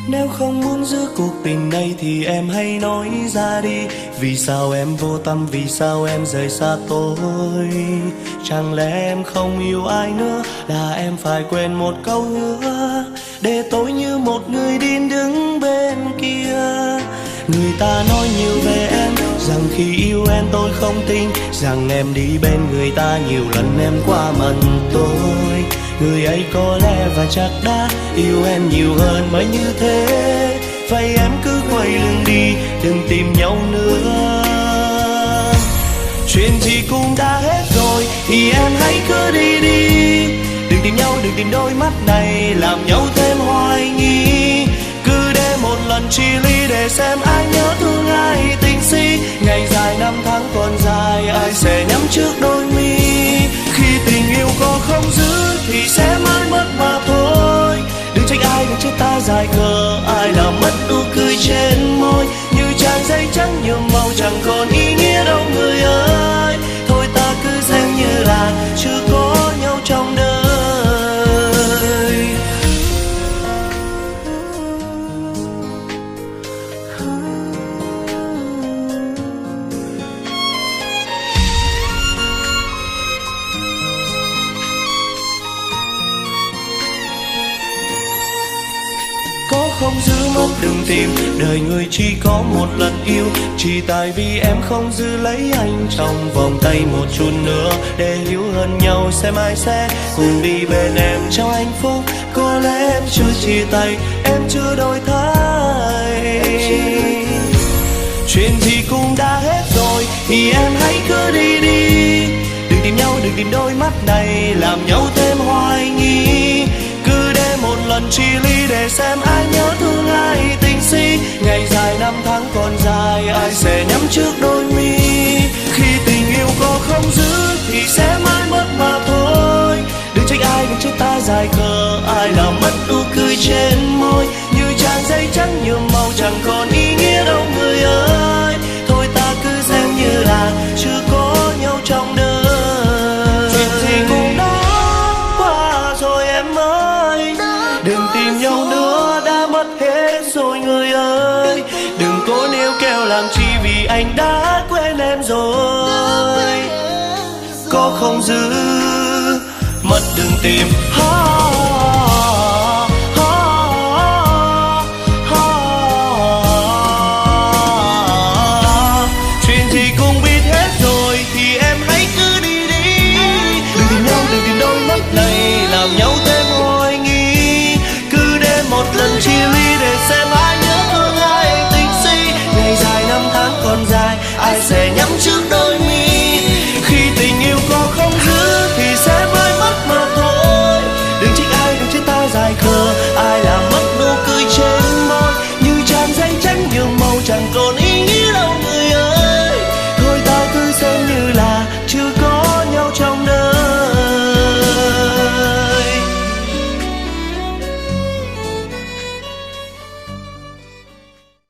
Nếu không muốn giữ cuộc tình này thì em hãy nói ra đi. Vì sao em vô tâm, vì sao em rời xa tôi? Chẳng lẽ em không yêu ai nữa, là em phải quên một câu hứa, để tôi như một người điên đứng bên kia. Người ta nói nhiều về em, rằng khi yêu em tôi không tin, rằng em đi bên người ta nhiều lần em qua mần tôi. Người ấy có lẽ và chắc đã yêu em nhiều hơn mới như thế. Vậy em cứ quay lưng đi, đừng tìm nhau nữa. Chuyện gì cũng đã hết rồi thì em hãy cứ đi đi. Đừng tìm nhau, đừng tìm đôi mắt này làm nhau thêm hoài nghi. Cứ để một lần chia ly để xem ai nhớ thương ai tình si. Ngày dài năm tháng còn dài, ai sẽ nhắm trước đôi mi. Khi tình yêu có không giữ thì sẽ mãi mất mà thôi. Đừng trách ai, đừng trách ta dài khờ, ai làm mất nụ cười trên môi. Như trang giấy trắng nhuộm màu chẳng còn ý nghĩa đâu người ơi. Thôi ta cứ xem như là chưa có nhau trong đời. Có không giữ mất đừng tìm, đời người chỉ có một lần yêu. Chỉ tại vì em không giữ lấy anh trong vòng tay một chút nữa, để hiểu hơn nhau xem ai sẽ cùng đi bên em trong hạnh phúc. Có lẽ em chưa chia tay, em chưa đổi thay. Chuyện gì cũng đã hết rồi thì em hãy cứ đi đi. Đừng tìm nhau, đừng tìm đôi mắt này làm nhau thêm hoài nghi. Cứ để một lần chia ly để xem ai nhớ thương ai tình si. Ngày dài năm tháng còn dài, ai sẽ nhắm trước đôi mi. Khi tình yêu có không giữ thì sẽ mãi mất mà thôi. Đừng trách ai, đừng trách ta dài khờ, ai làm mất nụ cười trên môi. Như trang giấy trắng nhuộm màu chẳng còn ý nghĩa đâu người ơi. Thôi ta cứ xem như là chưa có nhau trong đời. Chuyện gì cũng đã qua rồi em ơi, đừng tìm nhau nữa đã mất hết rồi người ơi. Đừng cố níu kéo làm chi vì anh đã quên em rồi. Có không giữ mất đừng tìm. Chuyện gì cũng biết hết rồi thì em hãy cứ đi đi. Đừng tìm nhau, đừng tìm đôi mắt này làm nhau thêm hoài nghi. Cứ để một lần chia ly để xem ai nhớ thương ai tình si. Ngày dài năm tháng còn dài, ai sẽ